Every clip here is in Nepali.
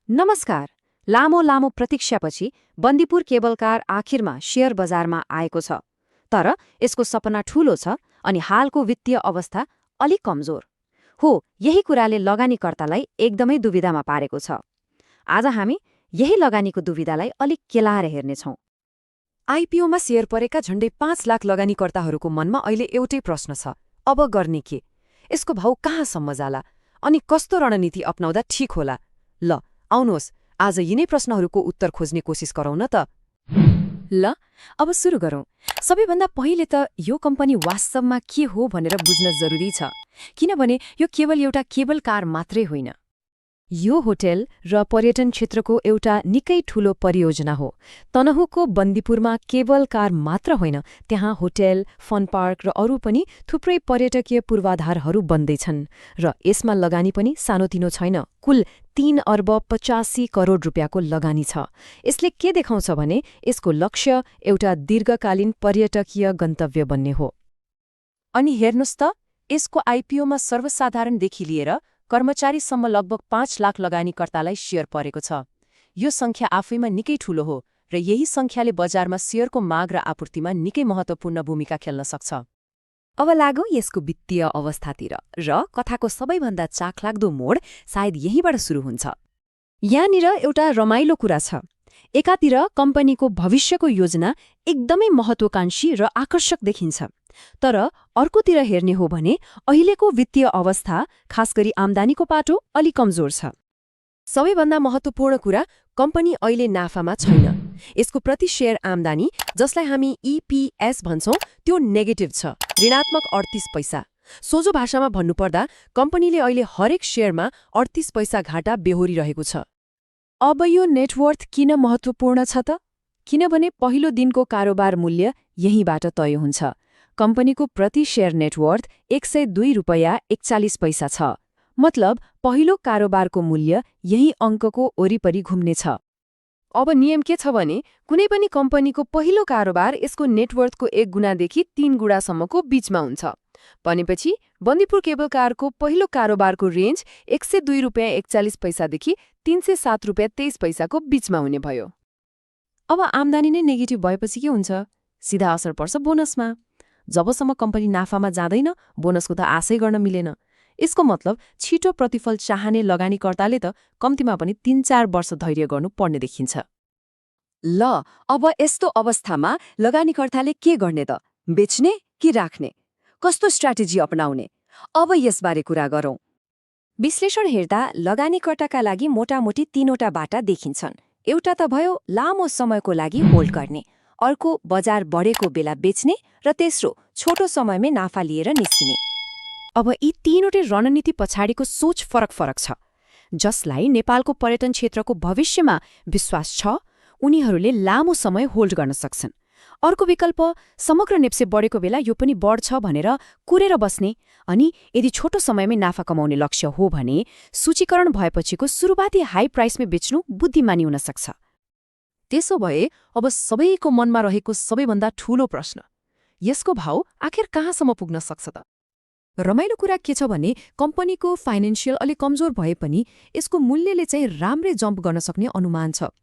नमस्कार। लामो प्रतीक्षापछि बन्दीपुर केबल कार आखिरमा शेयर बजारमा आएको छ। तर यसको सपना ठूलो छ अनि हालको वित्तीय अवस्था अलि कमजोर हो। यही कुराले लगानीकर्तालाई एकदमै दुविधामा पारेको छ। आज हामी यही लगानीको दुविधालाई अलि केलाएर हेर्नेछौँ। आइपिओमा शेयर परेका झण्डै 5 लाख लगानीकर्ताहरूको मनमा अहिले एउटै प्रश्न छ, अब गर्ने के? यसको भाउ कहाँसम्म जाला अनि कस्तो रणनीति अपनाउँदा ठिक होला? ल आउनुहोस्, आज यिनै प्रश्नहरूको उत्तर खोज्ने कोसिस गरौँ न त। ल अब सुरु गरौँ। सबैभन्दा पहिले त यो कम्पनी वास्तवमा के हो भनेर बुझ्न जरुरी छ, किनभने यो केवल एउटा केबल कार मात्रै होइन। यो होटेल र पर्यटन क्षेत्रको एउटा निकै ठूलो परियोजना हो। तनहुँको बन्दीपुरमा केवल कार मात्र होइन, त्यहाँ होटेल, फन पार्क र अरू पनि थुप्रै पर्यटकीय पूर्वाधारहरू बन्दैछन् र यसमा लगानी पनि सानोतिनो छैन। कुल 3 अर्ब 85 करोड रुपियाँको लगानी छ। यसले के देखाउँछ भने यसको लक्ष्य एउटा दीर्घकालीन पर्यटकीय गन्तव्य बन्ने हो। अनि हेर्नुस् त, यसको आइपिओमा सर्वसाधारणदेखि लिएर कर्मचारीसम्म लगभग 5 लाख लगानीकर्तालाई शेयर परेको छ। यो संख्या आफैमा निकै ठूलो हो र यही संख्याले बजारमा शेयरको माग र आपूर्तिमा निकै महत्त्वपूर्ण भूमिका खेल्न सक्छ। अब लागौँ यसको वित्तीय अवस्थातिर, र कथाको सबैभन्दा चाखलाग्दो मोड सायद यहीँबाट सुरु हुन्छ। यहाँनिर एउटा रमाइलो कुरा छ। एकातिर कम्पनीको भविष्यको योजना एकदमै महत्त्वाकांक्षी र आकर्षक देखिन्छ, तर अर्कोतिर हेर्ने हो भने अहिलेको वित्तीय अवस्था, खासगरी आम्दानीको पाटो अलि कमजोर छ। सबैभन्दा महत्त्वपूर्ण कुरा, कम्पनी अहिले नाफामा छैन। यसको प्रति शेयर आम्दानी, जसलाई हामी इपिएस भन्छौँ, त्यो नेगेटिभ छ, ऋणात्मक 38 पैसा। सोझो भाषामा भन्नुपर्दा कम्पनीले अहिले हरेक शेयरमा 38 पैसा घाटा बेहोरिरहेको छ। अब यो नेटवर्थ किन महत्त्वपूर्ण छ त? किनभने पहिलो दिनको कारोबार मूल्य यहीँबाट तय हुन्छ। कम्पनीको प्रति शेयर नेटवर्थ 102 रुपैयाँ 41 पैसा छ। मतलब पहिलो कारोबारको मूल्य यही अङ्कको वरिपरि घुम्नेछ। अब नियम के छ भने कुनै पनि कम्पनीको पहिलो कारोबार यसको नेटवर्थको 1 गुणादेखि 3 गुणासम्मको बीचमा हुन्छ। भनेपछि बन्दीपुर केबल कारको पहिलो कारोबारको रेन्ज 102 रुपैयाँ 41 पैसादेखि 307 रुपैयाँ 23 पैसाको बीचमा हुने भयो। अब आम्दानी नै नेगेटिभ भएपछि के हुन्छ? सिधा असर पर्छ बोनसमा। जबसम्म कम्पनी नाफामा जाँदैन, बोनसको त आशै गर्न मिलेन। यसको मतलब छिटो प्रतिफल चाहने लगानीकर्ताले त कम्तीमा पनि 3-4 वर्ष धैर्य गर्नु पर्ने देखिन्छ। ल अब यस्तो अवस्थामा लगानीकर्ताले के गर्ने त? बेच्ने कि राख्ने? कस्तो स्ट्र्याटेजी अपनाउने? अब यसबारे कुरा गरौँ। विश्लेषण हेर्दा लगानीकर्ताका लागि मोटामोटी 3वटा बाटा देखिन्छन्। एउटा त भयो लामो समयको लागि होल्ड गर्ने, अर्को बजार बढेको बेला बेच्ने, र तेस्रो छोटो समयमै नाफा लिएर निस्किने। अब यी 3वटै रणनीति पछाडिको सोच फरक छ। जसलाई नेपालको पर्यटन क्षेत्रको भविष्यमा विश्वास छ, उनीहरूले लामो समय होल्ड गर्न सक्छन्। अर्को विकल्प, समग्र नेप्से बढेको बेला यो पनि बढ्छ भनेर कुरेर बस्ने, अनि यदि छोटो समयमै नाफा कमाउने लक्ष्य हो भने सूचीकरण भएपछिको सुरुवाती हाई प्राइसमै बेच्नु बुद्धिमानी हुन सक्छ। त्यसो भए अब सबैको मनमा रहेको सबैभन्दा ठूलो प्रश्न, यसको भाउ आखिर कहाँसम्म पुग्न सक्छ त? रमाइलो कुरा के छ भने कम्पनीको फाइनेन्सियल अलि कमजोर भए पनि यसको मूल्यले चाहिँ राम्रै जम्प गर्न सक्ने अनुमान छ।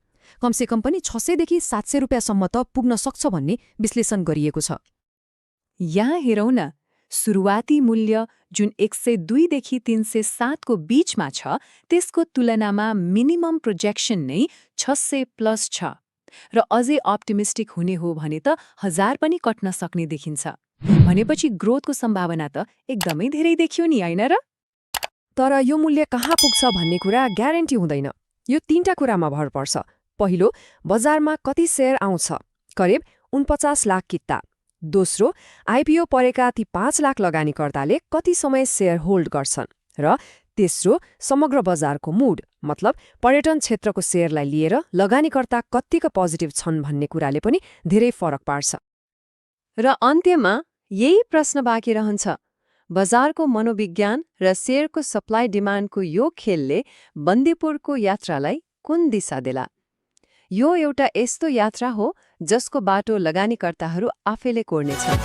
कमसेकम पनि 600 देखि 700 रुपियाँसम्म त पुग्न सक्छ भन्ने विश्लेषण गरिएको छ। यहाँ हेरौँ न, सुरुवाती मूल्य जुन 102 देखि 307 को बीचमा छ, त्यसको तुलनामा मिनिमम प्रोजेक्सन नै 600 प्लस छ, र अझै अप्टिमिस्टिक हुने हो भने त 1000 पनि कट्न सक्ने देखिन्छ। भनेपछि ग्रोथको सम्भावना त एकदमै धेरै देखियो नि, हैन र? तर यो मूल्य कहाँ पुग्छ भन्ने कुरा ग्यारेन्टी हुँदैन। यो 3टा कुरामा भर पर्छ। पहिलो, बजारमा कति शेयर आउँछ, करिब 49 लाख किता। दोस्रो, आइपिओ परेका ती 5 लाख लगानीकर्ताले कति समय शेयर होल्ड गर्छन्। र तेस्रो, समग्र बजारको मूड, मतलब पर्यटन क्षेत्रको शेयरलाई लिएर लगानीकर्ता कतिको पोजिटिभ छन् भन्ने कुराले पनि धेरै फरक पार्छ। र अन्त्यमा यही प्रश्न बाँकी रहन्छ, बजारको मनोविज्ञान र शेयरको सप्लाई डिमान्डको यो खेलले बन्दीपुरको यात्रालाई कुन दिशा देला? यो एउटा यस्तो यात्रा हो जसको बाटो लगानीकर्ताहरू आफैले कोर्नेछन्।